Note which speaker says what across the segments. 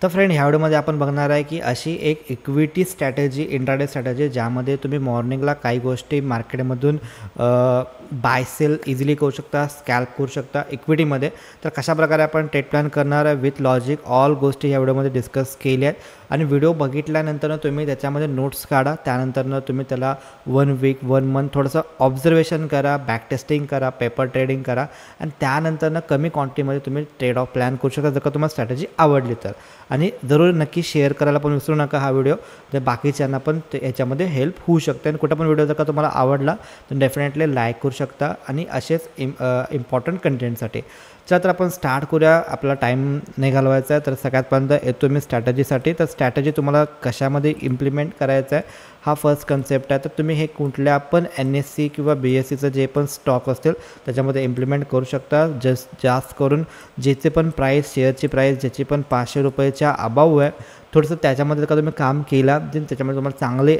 Speaker 1: तर फ्रेंड ह्या व्हिडिओमध्ये आपण बघणार आहे की अशी एक इक्विटी स्ट्रॅटेजी इंट्राडे स्ट्रॅटेजी ज्यामध्ये तुम्ही मॉर्निंगला काही गोष्टी मार्केटमधून बाय सेल इझिली करू शकता, स्कॅल्प करू शकता इक्विटीमध्ये. तर कशाप्रकारे आपण ट्रेड प्लॅन करणार आहे विथ लॉजिक ऑल गोष्टी ह्या व्हिडिओमध्ये डिस्कस केल्या आहेत. आणि व्हिडिओ बघितल्यानंतर तुम्ही त्याच्यामध्ये नोट्स काढा, त्यानंतर तुम्ही त्याला 1 वीक 1 मंथ थोडंसं ऑब्झर्वेशन करा, बॅक टेस्टिंग करा, पेपर ट्रेडिंग करा आणि त्यानंतर कमी क्वांटिटीमध्ये तुम्ही ट्रेड ऑफ प्लॅन करू शकता जर का तुम्हाला स्ट्रॅटेजी आवडली तर. आणि जरूर नक्की शेअर करायला पण विसरू नका हा व्हिडिओ, तर बाकीच्यांना पण याच्यामध्ये हेल्प होऊ शकते. आणि कुठं पण व्हिडिओ जर का तुम्हाला आवडला तर डेफिनेटली लाईक करू शकता आणि असेच इम्पॉर्टंट कंटेंटसाठी. चला तर आपण स्टार्ट करूया, आपला टाईम नाही घालवायचा आहे. तर सगळ्यात पहिल्यांदा येतो मी स्ट्रॅटेजीसाठी. तर स्ट्रॅटेजी तुम्हाला कशामध्ये इम्प्लिमेंट करायचं आहे हा फर्स्ट कन्सेप्ट आहे. तर तुम्ही हे कुठल्या पण NSE किंवा BSEचं जे पण स्टॉक असतील त्याच्यामध्ये इम्प्लिमेंट करू शकता. जास्त करून ज्याचे पण प्राईस, शेअरची प्राईस ज्याची पण 500 रुपयाच्या अबाव आहे, थोडंसं त्याच्यामध्ये जर का तुम्ही काम केला त्याच्यामध्ये तुम्हाला चांगले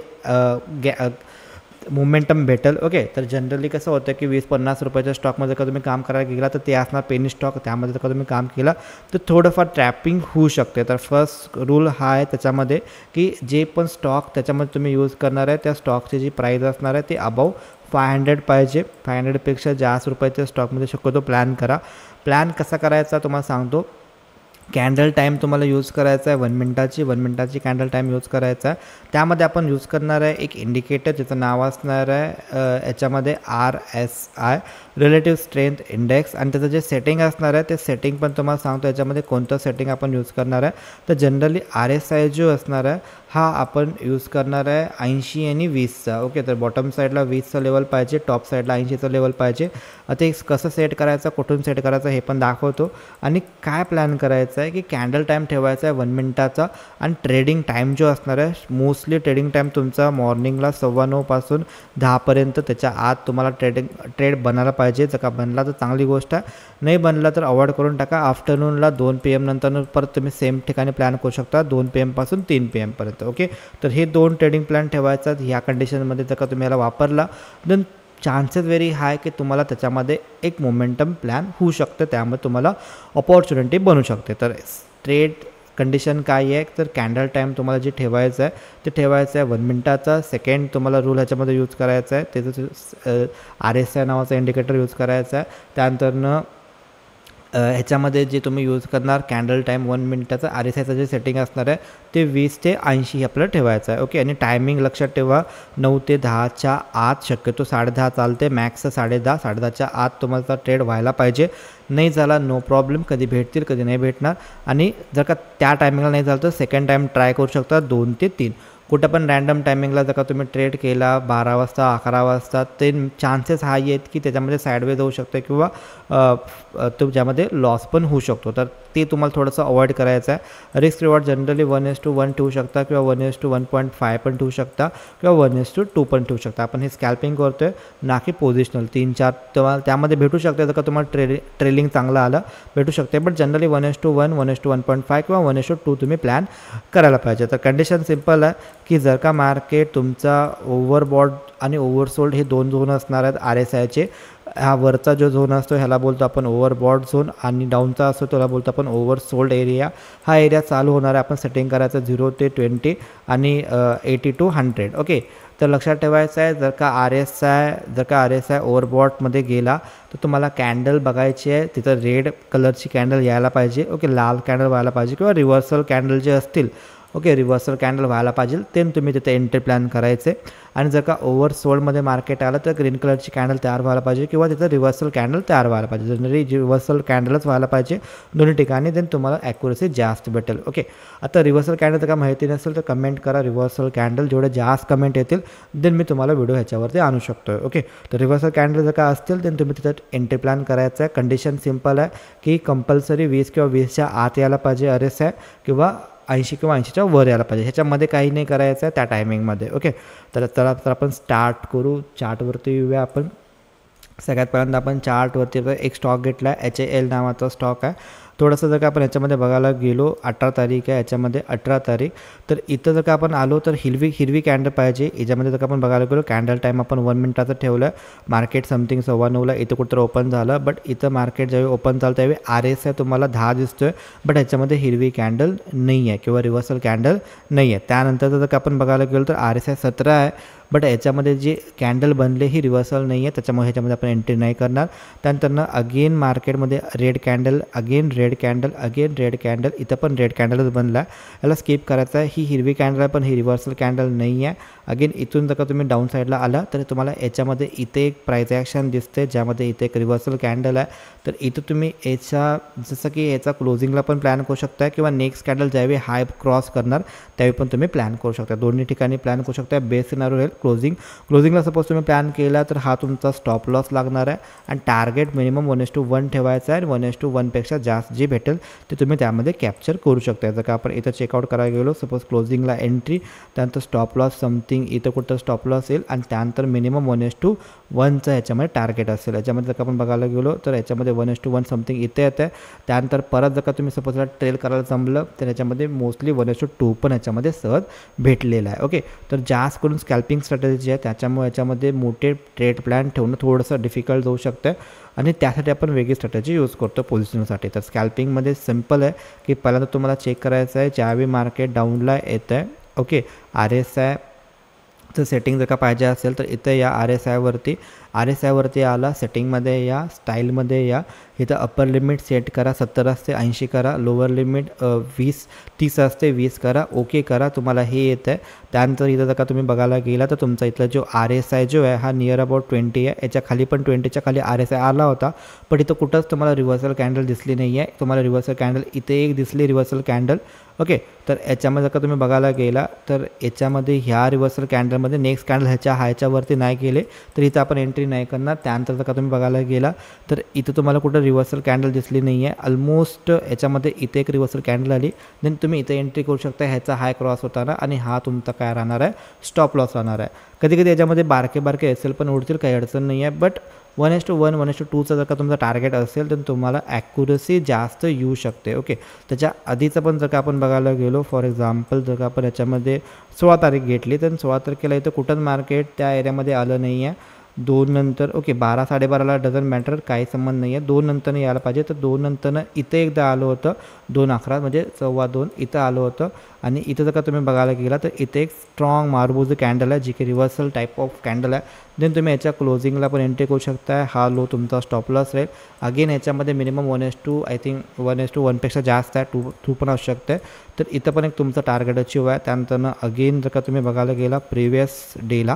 Speaker 1: मोमेंटम भेटेल. ओके, तर जनरली कसं होतं की 20-50 रुपयाच्या स्टॉकमध्ये जर का तुम्ही काम करायला गेला तर ते असणार पेनी स्टॉक, त्यामध्ये जर का तुम्ही काम केला तर थोडंफार ट्रॅपिंग होऊ शकते. तर फर्स्ट रूल हा आहे त्याच्यामध्ये की जे पण स्टॉक त्याच्यामध्ये तुम्ही यूज करणार आहे त्या स्टॉकची जी प्राईस असणार आहे ते अबाव 500 पाहिजे. 500पेक्षा जास्त रुपयाच्या स्टॉकमध्ये शक्यतो प्लॅन करा. प्लॅन कसा करायचा तुम्हाला सांगतो. कॅन्डल टाईम तुम्हाला यूज करायचा आहे 1 मिनटाची कॅन्डल टाईम यूज करायचा आहे. त्यामध्ये आपण यूज करणार आहे एक इंडिकेटर ज्याचं नाव असणार आहे याच्यामध्ये RSI रिलेटिव्ह स्ट्रेंथ इंडेक्स. आणि त्याचं जे सेटिंग असणार आहे ते सेटिंग पण तुम्हाला सांगतो याच्यामध्ये कोणतं सेटिंग आपण यूज करणार आहे. तर जनरली RSI जो असणार आहे हा आपण यूज करणार आहे 80 आणि 20चा. ओके, तर बॉटम साईडला 20चा लेवल पाहिजे, टॉप साईडला 80चा लेवल पाहिजे. ते कसं सेट करायचं, कुठून सेट करायचं हे पण दाखवतो. आणि काय प्लॅन करायचं आहे की कॅन्डल टाईम ठेवायचा आहे 1 मिनटाचा. आणि ट्रेडिंग टाईम जो असणार आहे मोस्टली ट्रेडिंग टाईम तुमचा मॉर्निंगला 9:15 पासून 10पर्यंत त्याच्या आत तुम्हाला ट्रेड बनायला पाहिजे. जर का बनला तर चांगली गोष्ट आहे, नाही बनला तर अवॉइड करून टाका. आफ्टरनूनला 2 PM नंतर परत तुम्ही सेम ठिकाणी प्लॅन करू शकता 2 PM पासून 3 PM पर्यंत. ओके, तर हे 2 ट्रेडिंग प्लॅन ठेवायचा. ह्या कंडिशनमध्ये जर का तुम्ही याला वापरला देन चान्सेस व्हेरी हाय की तुम्हाला त्याच्यामध्ये एक मोमेंटम प्लॅन होऊ शकतं, त्यामुळे तुम्हाला अपॉर्च्युनिटी बनू शकते. तर ट्रेड कंडिशन काय आहे तर कॅन्डल टाईम तुम्हाला जे ठेवायचं आहे ते ठेवायचं आहे 1 मिनटाचा. सेकंड तुम्हाला रूल ह्याच्यामध्ये यूज करायचा आहे त्याचं RSI नावाचा इंडिकेटर यूज करायचा आहे. त्यानंतरनं ह्याच्यामध्ये जे तुम्ही यूज करणार कॅन्डल टाईम 1 मिनटाचा RSIचं जे सेटिंग असणार आहे ते 20 ते 80 आपल्याला ठेवायचं आहे. ओके, आणि टायमिंग लक्षात ठेवा 9 ते 10च्या आत, शक्यतो 10:30 चालते, मॅक्स 10:30, 10:30च्या आत तुम्हाला ट्रेड व्हायला पाहिजे. नाही झाला नो प्रॉब्लेम, कधी भेटतील कधी नाही भेटणार. आणि जर का त्या टायमिंगला नाही झालं तर सेकंड टाईम ट्राय करू शकता 2 ते 3. कुठं पण रँडम टायमिंगला जर का तुम्ही ट्रेड केला 12 वाजता 11 वाजता ते चान्सेस हाय आहेत की त्याच्यामध्ये साईडवेज होऊ शकते किंवा तुमच्यामध्ये लॉस पण होऊ शकतो. तर ते तुम्हाला थोडंसं अवॉइड करायचं आहे. रिस्क रिवॉर्ड जनरली 1:1 ठेवू शकता किंवा 1:1.5 पण ठेवू शकता किंवा 1:2 पण ठेवू शकता. आपण हे स्कॅल्पिंग करतो आहे ना की पोझिशनल 3-4 तुम्हाला त्यामध्ये भेटू शकते. जर का तुम्हाला ट्रेलिंग चांगलं आलं भेटू शकते, बट जनरली 1:1, 1:1.5 किंवा 1:2 तुम्ही प्लॅन करायला पाहिजे. तर कंडिशन सिम्पल आहे की जर का मार्केट तुमचा ओव्हरबॉट आणि ओव्हरसोल्ड हे 2 झोन असणार आहेत RSIचे. हा वरचा जो झोन असतो ह्याला बोलतो आपण ओव्हरबॉट झोन आणि डाऊनचा असतो त्याला बोलतो आपण ओव्हरसोल्ड एरिया. हा एरिया चालू होणार आहे आपण सेटिंग करायचं 0 ते 20 आणि 80 to 100. ओके, तर लक्षात ठेवायचं आहे जर का RSI ओव्हरबॉटमध्ये गेला तर तुम्हाला कॅन्डल बघायची आहे, तिथं रेड कलरची कॅन्डल यायला पाहिजे. ओके, लाल कॅन्डल व्हायला पाहिजे किंवा रिव्हर्सल कॅन्डल जे असतील, ओके रिव्हर्सल कॅन्डल व्हायला पाहिजे, ते तुम्ही तिथे एंट्री प्लॅन करायचे. आणि जर का ओव्हरसोल्डमध्ये मार्केट आलं तर ग्रीन कलरची कॅन्डल तयार व्हायला पाहिजे किंवा तिथं रिव्हर्सल कॅन्डल तयार व्हायला पाहिजे. जनरली रिव्हर्सल कॅन्डलच व्हायला पाहिजे दोन्ही ठिकाणी, देन तुम्हाला ॲक्युरसी जास्त भेटेल. ओके, आता रिव्हर्सल कॅन्डल जर का माहिती नसेल तर कमेंट करा रिव्हर्सल कॅन्डल, जेवढे जास्त कमेंट येतील देन मी तुम्हाला व्हिडिओ ह्याच्यावरती आणू शकतो. ओके, तर रिव्हर्सल कॅन्डल जर का असतील देन तुम्ही तिथं एंट्री प्लॅन करायचं आहे. कंडिशन सिम्पल आहे की कंपल्सरी 20 किंवा 20च्या आत यायला पाहिजे RSI किंवा 80 किंवा 80च्या वर यायला पाहिजे. ह्याच्यामध्ये काही नाही करायचं आहे त्या टायमिंगमध्ये. ओके, तर आपण स्टार्ट करू. चार्टवरती येऊया आपण. सगळ्यात पहिल्यांदा आपण चार्टवरती एक स्टॉक घेतला आहे HAL नावाचा स्टॉक आहे. थोडंसं जर का आपण याच्यामध्ये बघायला गेलो 18 तारीख आहे, याच्यामध्ये 18 तारीख, तर इथं जर का आपण आलो तर हिरवी कॅन्डल पाहिजे. याच्यामध्ये जर का आपण बघायला गेलो कॅन्डल टाईम आपण 1 मिनिटाचं ठेवलं. मार्केट समथिंग 9:15 इथं कुठं ओपन झालं, बट इथं मार्केट ज्यावेळी ओपन झालं त्यावेळी RSI तुम्हाला 10 दिसतोय, बट याच्यामध्ये हिरवी कॅन्डल नाही आहे किंवा रिव्हर्सल कॅन्डल नाही आहे. त्यानंतर जर का आपण बघायला गेलो तर RSI 17 आहे, बट याच्यामध्ये जे कॅन्डल बनले ही रिव्हर्सल नाही आहे, त्याच्यामुळे ह्याच्यामध्ये आपण एंट्री नाही करणार. त्यानंतर अगेन मार्केटमध्ये red candle, again red candle, again red candle, इथं पण रेड कॅन्डलच बनला, याला स्किप करायचं आहे. ही हिरवी कॅन्डल आहे पण ही रिव्हर्सल कॅन्डल नाही आहे. अगेन इथून जर का तुम्ही डाऊन साईडला आला तर तुम्हाला याच्यामध्ये इथे एक प्राइस ॲक्शन दिसते, ज्यामध्ये इथे एक रिव्हर्सल कॅन्डल आहे. तर इथं तुम्ही याचा जसं की याचा क्लोजिंगला पण प्लॅन करू शकता किंवा नेक्स्ट कॅन्डल ज्यावेळी हाय क्रॉस करणार त्यावेळी पण तुम्ही प्लॅन करू शकता. दोन्ही ठिकाणी प्लॅन करू शकता. बेस्ट सिनारिओ राहील क्लोजिंगला सपोज तुम्ही प्लॅन केला तर हा तुमचा स्टॉप लॉस लागणार आहे आणि टार्गेट मिनिमम 1:1 ठेवायचा आहे. 1:1 पेक्षा जास्त जे भेटेल ते तुम्ही त्यामध्ये कॅप्चर करू शकता. जर का आपण इथं चेकआउट करायला गेलो, सपोज क्लोजिंगला एंट्री, त्यानंतर स्टॉप लॉस समथिंग इथं कुठं स्टॉप लॉस येईल आणि त्यानंतर मिनिमम 1:1चं ह्याच्यामध्ये टार्गेट असेल. याच्यामध्ये जर का आपण बघायला गेलो तर याच्यामध्ये 1:1 समथिंग इथे येतं आहे. त्यानंतर परत जर का तुम्ही सपोज ट्रेल करायला जमलं तर याच्यामध्ये मोस्टली 1:2 पण याच्यामध्ये सहज भेटलेलं आहे. ओके, तर जास्त करून स्कॅल्पिंग स्ट्रॅटेजी आहे, त्याच्यामुळे याच्यामध्ये मोठे ट्रेड प्लॅन ठेवणं थोडंसं डिफिकल्ट जाऊ शकतं आणि त्यासाठी आपण वेगळी स्ट्रॅटेजी यूज करतो पोझिशनसाठी. तर स्कॅल्पिंगमध्ये सिम्पल आहे की पहिल्यांदा तुम्हाला चेक करायचं आहे ज्यावेळी मार्केट डाऊनला येतं आहे. ओके, RSI तर सेटिंग जर का पाहिजे असेल तर इथं या RSI वरती आला, सेटिंगमध्ये या, स्टाईलमध्ये या, इथं अप्पर लिमिट सेट करा 70 असते 80 करा, लोअर लिमिट 30 असते 20 करा, ओके करा, तुम्हाला हे येतं आहे. त्यानंतर इथं जर का तुम्ही बघायला गेला तर तुमचा इथला जो RSI जो आहे हा नियर अबाउट 20 आहे. याच्या खाली पण 20च्या खाली RSI आला होता, पण इथं कुठंच तुम्हाला रिव्हर्सल कॅन्डल दिसली नाही आहे. तुम्हाला रिव्हर्सल कॅन्डल इथे एक दिसली, रिव्हर्सल कॅन्डल. ओके, तर याच्यामध्ये जर का तुम्ही बघायला गेला तर याच्यामध्ये ह्या रिव्हर्सल कॅन्डलमध्ये नेक्स्ट कॅन्डल ह्याच्यावरती नाही गेले तर इथं आपण एंट्री नाही करणार. त्यानंतर जर का तुम्ही बघायला गेला तर इथं तुम्हाला कुठं रिव्हर्सल कॅन्डल दिसली नाही आहे. ऑलमोस्ट याच्यामध्ये इथे एक रिव्हर्सल कॅन्डल आली, देन तुम्ही इथे एंट्री करू शकता ह्याचा हाय क्रॉस होताना आणि हा तुमचा काय राहणार आहे, स्टॉप लॉस राहणार आहे. कधी याच्यामध्ये बारके SL पण उडतील, काही अडचण नाही आहे. बट 1:1 1:2चा जर का तुमचा टार्गेट असेल तर तुम्हाला ॲक्युरसी जास्त येऊ शकते. ओके, त्याच्या आधीचं पण जर का आपण बघायला गेलो, फॉर एक्झाम्पल जर का आपण याच्यामध्ये 16 तारीख घेतली तर 16 तारखेला इथं कुठंच मार्केट त्या एरियामध्ये आलं नाही आहे. 2 नंतर ओके 12 साडेबाराला डझन मॅटर, काही संबंध नाही आहे. 2 नंतरनं यायला पाहिजे, तर 2 नंतरनं इथं एकदा आलं होतं 2:11 म्हणजे 2:15 इथं आलं होतं. आणि इथं जर का तुम्ही बघायला गेला तर इथे एक स्ट्रॉंग मार्बोज कॅन्डल आहे जी की रिव्हर्सल टाईप ऑफ कॅन्डल आहे. देन तुम्ही याच्या क्लोजिंगला पण एंट्री करू शकता. हा लो तुमचा स्टॉप लॉस राहील. अगेन याच्यामध्ये मिनिमम 1:2 आय थिंक 1:1 पेक्षा जास्त आहे, 2 पण असू शकते. तर इथं पण एक तुमचं टार्गेट अचीव आहे. त्यानंतर अगेन जर का तुम्ही बघायला गेला प्रिव्हियस डेला,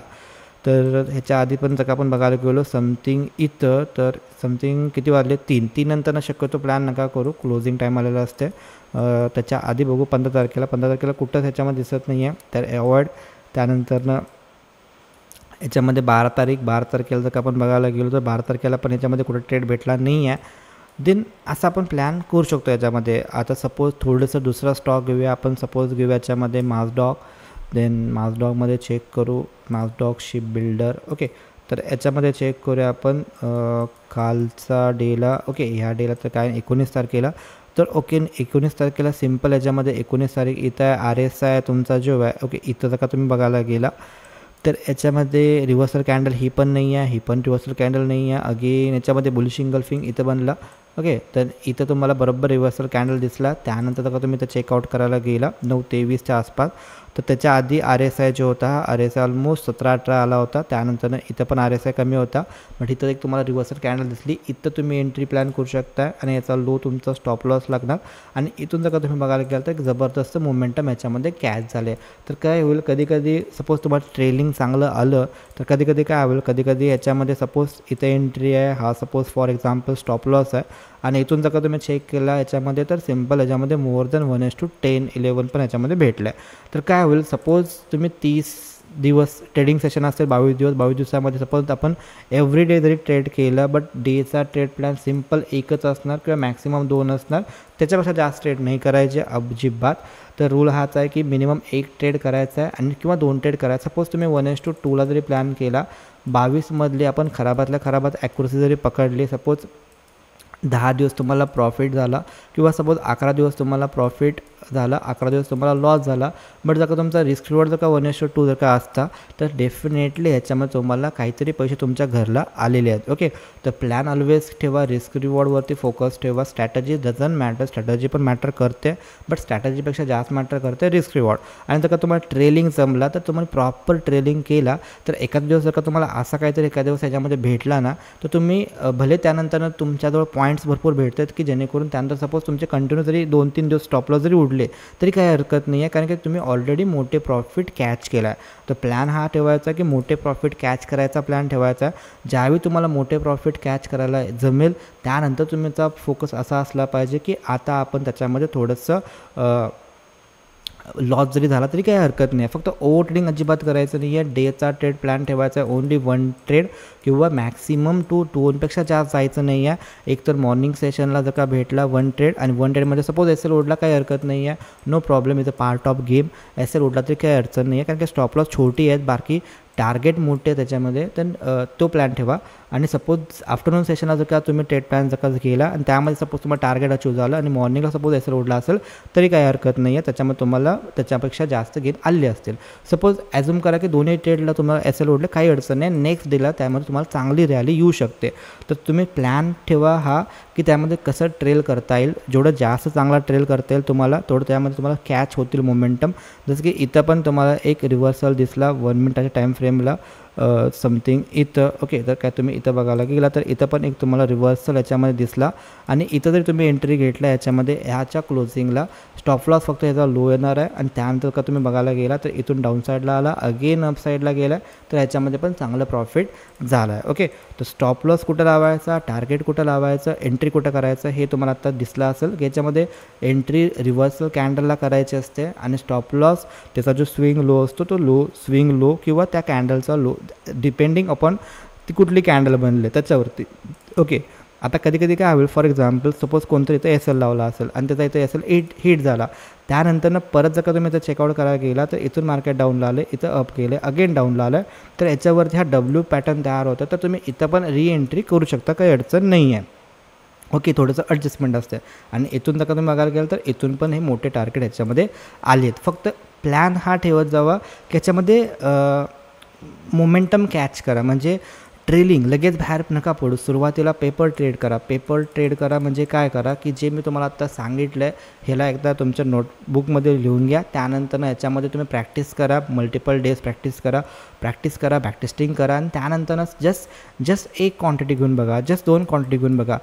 Speaker 1: तर ह्याच्या आधी पण जर का आपण बघायला गेलो समथिंग इथं, तर समथिंग किती वाजले 3 नंतर शक्यतो प्लॅन नका करू, क्लोजिंग टाईम आलेला असते. त्याच्या आधी बघू 15 तारखेला कुठंच ह्याच्यामध्ये दिसत नाही आहे, तर अवॉइड. त्यानंतरनं याच्यामध्ये 12 तारखेला जर का आपण बघायला गेलो तर 12 तारखेला पण याच्यामध्ये कुठं ट्रेड भेटला नाही आहे. देन असं आपण प्लॅन करू शकतो याच्यामध्ये. आता सपोज थोडंसं दुसरा स्टॉक घेऊया आपण, सपोज घेऊया याच्यामध्ये माझडॉग. देन माझडॉगमध्ये चेक करू, माझडॉग शिप बिल्डर. ओके, तर याच्यामध्ये चेक करूया आपण कालचा डेला. ओके, ह्या डेला तर काय 19 तारखेला, तर ओके 19 तारखेला सिम्पल याच्यामध्ये 19 तारीख इथं आहे RSI तुमचा जो आहे. ओके, इथं जर का तुम्ही बघायला गेला तर याच्यामध्ये रिव्हर्सल कॅन्डल ही पण नाही आहे, ही पण रिव्हर्सल कॅन्डल नाही आहे. अगेन याच्यामध्ये बुलिश इंगल्फिंग इथं बनला. ओके, तर इथं तुम्हाला बरोबर रिव्हर्सल कॅन्डल दिसला. त्यानंतर जर का तुम्ही इथं चेकआउट करायला गेला 9:23च्या आसपास, तर त्याच्या आधी RSI जो होता हा RSI ऑलमोस्ट 17-18 आला होता. त्यानंतर इथं पण RSI कमी होता, बट इथं एक तुम्हाला रिव्हर्सल कॅन्डल दिसली. इथं तुम्ही एंट्री प्लॅन करू शकता आणि याचा लो तुमचा स्टॉप लॉस लागणार. आणि इथून जर का तुम्ही बघायला गेला तर एक जबरदस्त मोमेंटम याच्यामध्ये कॅच झाले. तर काय होईल, कधी सपोज तुम्हाला ट्रेलिंग चांगलं आलं तर कधी काय होईल, कधी याच्यामध्ये सपोज इथं एंट्री आहे, हा suppose for example stop loss आहे, आणि इथून जर का तुम्ही चेक केला याच्यामध्ये तर सिम्पल याच्यामध्ये मोर दॅन 1:10 11 पण याच्यामध्ये भेटलं आहे. तर काय होईल, सपोज तुम्ही 30 दिवस ट्रेडिंग सेशन असेल, 22 दिवसामध्ये सपोज आपण एव्हरी डे जरी ट्रेड केलं, बट डेचा ट्रेड प्लॅन सिम्पल एकच असणार किंवा मॅक्सिमम 2 असणार, त्याच्यापेक्षा जास्त ट्रेड नाही करायचे अजिबात. तर रूल हाच आहे की मिनिमम 1 ट्रेड करायचा आहे आणि किंवा 2 ट्रेड करायचा. सपोज तुम्ही 1:2ला जरी प्लॅन केला, 22 मधली आपण खराबातल्या खराबात ॲक्युरसी जरी पकडली, सपोज 10 दिवस तुम्हाला प्रॉफिट झाला किंवा सपोज 11 दिवस तुम्हाला प्रॉफिट झाला, 11 दिवस तुम्हाला लॉस झाला, बट जर का तुमचा रिस्क रिवॉर्ड जर का 1:2 जर का असता तर डेफिनेटली ह्याच्यामध्ये तुम्हाला काहीतरी पैसे तुमच्या घरला आलेले आहेत. ओके, तर प्लॅन ऑलवेज ठेवा, रिस्क रिवॉर्डवरती फोकस ठेवा. स्ट्रॅटजी डझंट मॅटर, स्ट्रॅटजी पण मॅटर करते, बट स्ट्रॅटजीपेक्षा जास्त मॅटर करते रिस्क रिवॉर्ड. आणि जर का तुम्हाला ट्रेलिंग जमला तर तुम्हाला प्रॉपर ट्रेलिंग केला तर एखादा दिवस जर का तुम्हाला असा काहीतरी एखाद्या दिवस ह्याच्यामध्ये भेटला ना तर तुम्ही भले त्यानंतर तुमच्याजवळ पॉईंट्स भरपूर भेटतात की जेणेकरून त्यानंतर सपोज तुमचे कंटिन्यू जरी 2-3 दिवस स्टॉप लॉस जरी उडले तरी काही हरकत नाही आहे, कारण की तुम्ही ऑलरेडी मोठे प्रॉफिट कॅच केला आहे. तर प्लॅन हा ठेवायचा की मोठे प्रॉफिट कॅच करायचा प्लॅन ठेवायचा. ज्यावेळी तुम्हाला मोठे प्रॉफिट कॅच करायला जमेल त्यानंतर तुमचा फोकस असा असला पाहिजे की आता आपण त्याच्यामध्ये थोडंसं लॉस जरी झाला तरी काही हरकत नाही. फक्त ओव्हर ट्रेडिंग अजिबात करायचं नाही आहे. डेचा ट्रेड प्लॅन ठेवायचा आहे, ओनली 1 ट्रेड किंवा मॅक्सिमम 2पेक्षा जास्त जायचं नाही आहे. एक तर मॉर्निंग सेशनला जर का भेटला 1 ट्रेड आणि 1 ट्रेडमध्ये सपोज एस-एल ओढला काही हरकत नाही आहे, no problem, is a part of game. एस-एल ओढला तरी काही अडचण नाही आहे, कारण की स्टॉप लॉस छोटी आहेत, बाकी टार्गेट मोठे आहे त्याच्यामध्ये, तर तो प्लॅन ठेवा. आणि सपोज आफ्टरनून सेशनला जर का तुम्ही ट्रेड प्लॅन जर का केला आणि त्यामध्ये सपोज तुम्हाला टार्गेट अचीव झालं आणि मॉर्निंगला सपोज एस-एल ओढला असेल तरी काही हरकत नाही आहे, त्याच्यामध्ये तुम्हाला त्याच्यापेक्षा जास्त गेन आले असतील. सपोज ॲझ्युम करा की दोन्ही ट्रेडला तुम्हाला एस-एल ओढले, काही अडचण नाही, नेक्स्ट डेला त्यामध्ये तुम्हाला चांगली रॅली येऊ शकते. तर तुम्ही प्लॅन ठेवा हा की त्यामध्ये कसं ट्रेल करता येईल, जेवढं जास्त चांगला ट्रेल करता येईल तुम्हाला तेवढं त्यामध्ये तुम्हाला कॅच होतील मोमेंटम. जसं की इथं पण तुम्हाला एक रिव्हर्सल दिसला 1 मिनिटाच्या टाईम फ्रेमला समथिंग इथं. ओके, तर काय तुम्ही इथं बघायला गेला तर इथं पण एक तुम्हाला रिव्हर्सल याच्यामध्ये दिसला आणि इथं जरी तुम्ही एंट्री घेतला याच्यामध्ये ह्याच्या क्लोजिंगला स्टॉप लॉस फक्त ह्याचा लो येणार आहे आणि त्यानंतर का तुम्ही बघायला गेला तर इथून डाऊन साईडला आला, अगेन अप साईडला गेला तर ह्याच्यामध्ये पण चांगलं प्रॉफिट झालं आहे. ओके, तर स्टॉप लॉस कुठं लावायचा, टार्गेट कुठं लावायचं, एंट्री कुठं करायचं हे तुम्हाला आता दिसलं असेल की याच्यामध्ये एंट्री रिव्हर्सल कॅन्डलला करायची असते आणि स्टॉप लॉस त्याचा जो स्विंग लो असतो तो स्विंग लो किंवा त्या कॅन्डलचा लो, डिपेंडिंग अपॉन ती कुठली कॅन्डल बनले त्याच्यावरती. ओके, आता कधी कधी काय होईल, फॉर एक्झाम्पल सपोज कोणतरी इथं एस-एल लावला असेल आणि त्याचा इथं एस-एल हिट झाला, त्यानंतर परत जर का तुम्ही इथं चेकआउट करायला गेला तर इथून मार्केट डाऊनला आले, इथं अप गेले, अगेन डाऊनला आलं, तर याच्यावरती हा डब्ल्यू पॅटर्न तयार होतं, तर तुम्ही इथं पण री करू शकता, काही अडचण नाही आहे. ओके, थोडंसं ॲडजस्टमेंट असते. आणि इथून जर का तुम्ही बघायला गेलं तर इथून पण हे मोठे टार्गेट ह्याच्यामध्ये आले आहेत. फक्त प्लॅन हा ठेवत जावा की ह्याच्यामध्ये मोमेंटम कॅच करा, म्हणजे ट्रेलिंग लगेच बाहेर नका पडू. सुरुवातीला पेपर ट्रेड करा. म्हणजे काय करा की जे मी तुम्हाला आत्ता सांगितलं आहे ह्याला एकदा तुमच्या नोटबुकमध्ये लिहून घ्या. त्यानंतर याच्यामध्ये तुम्ही प्रॅक्टिस करा, मल्टिपल डेज प्रॅक्टिस करा, बॅकटेस्टिंग करा आणि त्यानंतर जस्ट एक क्वांटिटी घेऊन बघा, जस्ट 2 क्वांटिटी घेऊन बघा.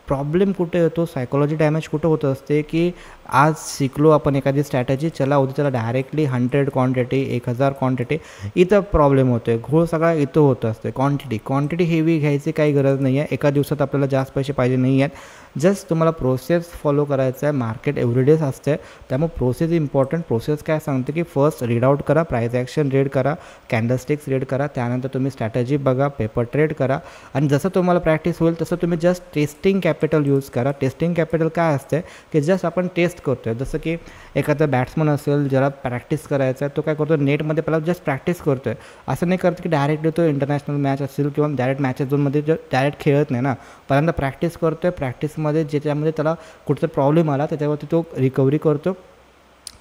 Speaker 1: प्रॉब्लेम कुठे येतो, सायकोलॉजी डॅमेज कुठं होत असते की आज शिकलो आपण एखादी स्ट्रॅटेजी, चला उद्या त्याला डायरेक्टली 100 क्वांटिटी 1000 क्वांटिटी, इथं प्रॉब्लेम होतो आहे. घोळ सगळा इथं होत असते. क्वांटिटी हेवी घ्यायची काही गरज नाही आहे. एका दिवसात आपल्याला जास्त पैसे पाहिजे नाही आहेत. जस्ट तुम्हाला प्रोसेस फॉलो करायचं आहे. मार्केट एव्हरीडेज असते, त्यामुळे प्रोसेस इम्पॉर्टंट. प्रोसेस काय सांगते की फर्स्ट रीड आउट करा, प्राइस ॲक्शन रीड करा, कॅन्डलस्टिक्स रीड करा, त्यानंतर तुम्ही स्ट्रॅटेजी बघा, पेपर ट्रेड करा आणि जसं तुम्हाला प्रॅक्टिस होईल तसं तुम्ही जस्ट टेस्टिंग कॅपिटल यूज करा. टेस्टिंग कॅपिटल काय असते की जस्ट आपण टेस्ट करतो आहे. जसं की एखादा बॅट्समन असेल ज्याला प्रॅक्टिस करायचं आहे, तो काय करतो, नेटमध्ये पहिला जस्ट प्रॅक्टिस करतो आहे. असं नाही करतो की डायरेक्टली तो इंटरनॅशनल मॅच असेल किंवा डायरेक्ट मॅचेस झोनमध्ये डायरेक्ट खेळत नाही ना. पहिल्यांदा प्रॅक्टिस करतो आहे, प्रॅक्टिसमध्ये ज्याच्यामध्ये त्याला कुठचा प्रॉब्लेम आला त्याच्यावरती तो रिकव्हरी करतो,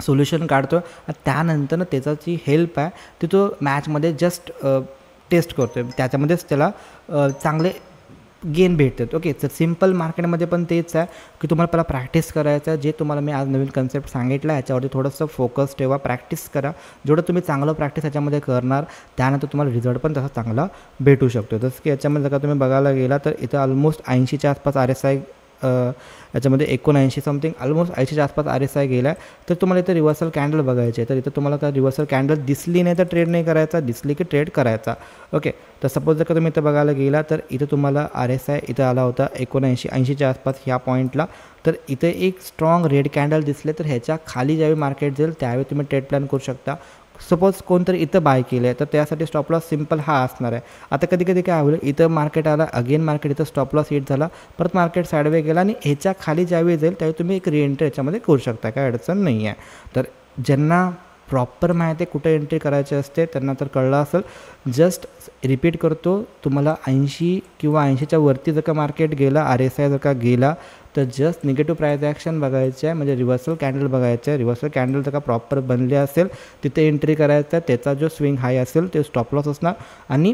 Speaker 1: सोल्युशन काढतो आणि त्यानंतर त्याचा जी हेल्प आहे ती तो मॅचमध्ये जस्ट टेस्ट करतो आहे. त्याच्यामध्येच त्याला चांगले गेन भेटतात. ओके, तर सिम्पल मार्केटमध्ये पण तेच आहे की तुम्हाला पहिला प्रॅक्टिस करायचं आहे. जे तुम्हाला मी आज नवीन कन्सेप्ट सांगितलं याच्यावरती थोडंसं फोकस ठेवा, प्रॅक्टिस करा. जेवढं तुम्ही चांगलं प्रॅक्टिस याच्यामध्ये करणार त्यानंतर तुम्हाला रिझल्ट पण तसा चांगला भेटू शकतो. जसं की याच्यामध्ये जर का तुम्ही बघायला गेला तर इथं ऑलमोस्ट 80च्या आसपास RSI, याच्यामध्ये 79 समथिंग, ऑलमोस्ट 80च्या आसपास RSI गेला आहे. तर तुम्हाला इथं रिव्हर्सल कॅन्डल बघायचे, तर इथं तुम्हाला का रिव्हर्सल कॅन्डल दिसली नाही तर ट्रेड नाही करायचा, दिसली की ट्रेड करायचा. ओके, तर सपोज जर का तुम्ही इथं बघायला गेला तर इथं तुम्हाला RSI इथं आला होता 79-80च्या आसपास ह्या पॉईंटला. तर इथे एक स्ट्रॉंग रेड कॅन्डल दिसले तर ह्याच्या खाली ज्यावेळी मार्केट जाईल त्यावेळी तुम्ही ट्रेड प्लॅन करू शकता. सपोज कोणतरी इथं बाय केलं आहे तर त्यासाठी स्टॉप लॉस सिम्पल हा असणार आहे. आता कधी कधी काय होईल, इथं मार्केट आला, अगेन मार्केट इथं स्टॉप लॉस हिट झाला, परत मार्केट साईडवे गेला आणि ह्याच्या खाली ज्यावेळी जाईल त्यावेळी तुम्ही एक री एंट्री याच्यामध्ये करू शकता, काय अडचण नाही आहे. तर ज्यांना प्रॉपर माहिती आहे कुठे एंट्री करायची असते त्यांना तर कळलं असेल. जस्ट रिपीट करतो, तुम्हाला 80 किंवा 80च्या वरती जर का मार्केट गेला, RSI जर का गेला तर जस्ट निगेटिव्ह प्राईस ॲक्शन बघायचं आहे, म्हणजे रिव्हर्सल कॅन्डल बघायचं आहे. रिव्हर्सल कॅन्डल जर का प्रॉपर बनले असेल तिथे एंट्री करायचं आहे. त्याचा जो स्विंग हाय असेल ते स्टॉप लॉस असणार आणि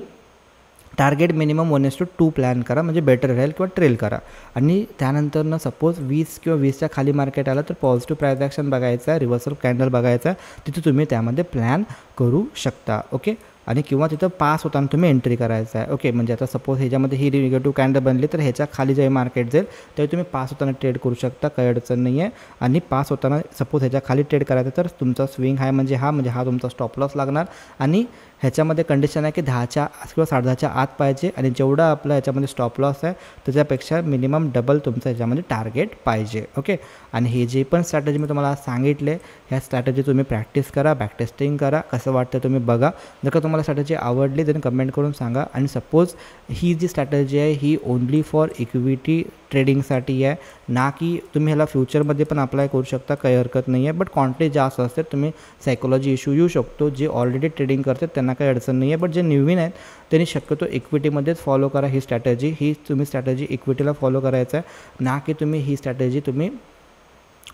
Speaker 1: टार्गेट मिनिमम 1:2 प्लॅन करा, म्हणजे बेटर राहील किंवा ट्रेल करा. आणि त्यानंतरनं सपोज 20 किंवा 20च्या खाली मार्केट आलं तर पॉझिटिव्ह प्राईस ॲक्शन बघायचा आहे, रिव्हर्सल कॅन्डल बघायचा आहे, तिथे तुम्ही त्यामध्ये प्लॅन करू शकता. ओके. आणि किंवा तिथं पास होताना तुम्ही एंट्री करायचं आहे. ओके. म्हणजे आता सपोज ह्याच्यामध्ये ही निगेटिव्ह कॅन्डल बनली तर ह्याच्या खाली जे मार्केट जाईल तेव्हा तुम्ही पास होताना ट्रेड करू शकता, काही अडचण नाही आहे. आणि पास होताना सपोज ह्याच्या खाली ट्रेड करायचं तर तुमचा स्विंग आहे म्हणजे हा तुमचा स्टॉप लॉस लागणार. आणि ह्याच्यामध्ये कंडिशन आहे की 10च्या किंवा 10:30च्या आत पाहिजे आणि जेवढा आपला ह्याच्यामध्ये स्टॉप लॉस आहे त्याच्यापेक्षा मिनिमम डबल तुमचं ह्याच्यामध्ये टार्गेट पाहिजे. ओके. आणि हे जे पण स्ट्रॅटेजी मी तुम्हाला सांगितले ह्या स्ट्रॅटेजी तुम्ही प्रॅक्टिस करा, बॅक टेस्टिंग करा, कसं वाटतं तुम्ही बघा. जर का तुम्हाला स्ट्रॅटेजी आवडली तर कमेंट करून सांगा. आणि सपोज ही जी स्ट्रॅटेजी आहे ही ओनली फॉर इक्विटी ट्रेडिंगसाठी आहे, ना की तुम्ही ह्याला फ्युचरमध्ये पण अप्लाय करू शकता, काही हरकत नाही आहे. बट क्वांटिटी जास्त असते, तुम्ही सायकोलॉजी इश्यू येऊ शकतो. जे ऑलरेडी ट्रेडिंग करतात त्यांना काही अडचण नाही आहे, बट जे नवीन आहेत त्यांनी शक्यतो इक्विटीमध्येच फॉलो करा ही स्ट्रॅटेजी. ही तुम्ही स्ट्रॅटेजी इक्विटीला फॉलो करायचं आहे, ना की तुम्ही ही स्ट्रॅटेजी तुम्ही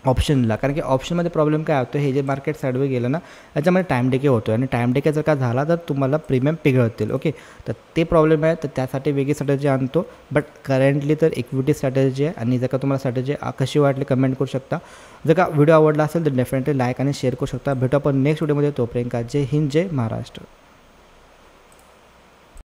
Speaker 1: ऑप्शनला. कारण की ऑप्शनमध्ये प्रॉब्लेम काय होतो, हे जे मार्केट साईडवे गेलं ना त्याच्यामध्ये टाईम डिके होतो आणि टाईम डिके जर का झाला तर तुम्हाला प्रीमियम पिघळतील. ओके. तर ते प्रॉब्लेम आहे, तर त्यासाठी वेगळी स्ट्रॅटेजी आणतो. बट करंटली तर इक्विटी स्ट्रॅटेजी आहे. आणि जर का तुम्हाला स्ट्रॅटेजी कशी वाटली कमेंट करू शकता. जर का व्हिडिओ आवडला असेल तर डेफिनेटली लाईक आणि शेअर करू शकता. भेटू आपण नेक्स्ट व्हिडिओमध्ये. तोपर्यंत जय हिंद, जय महाराष्ट्र.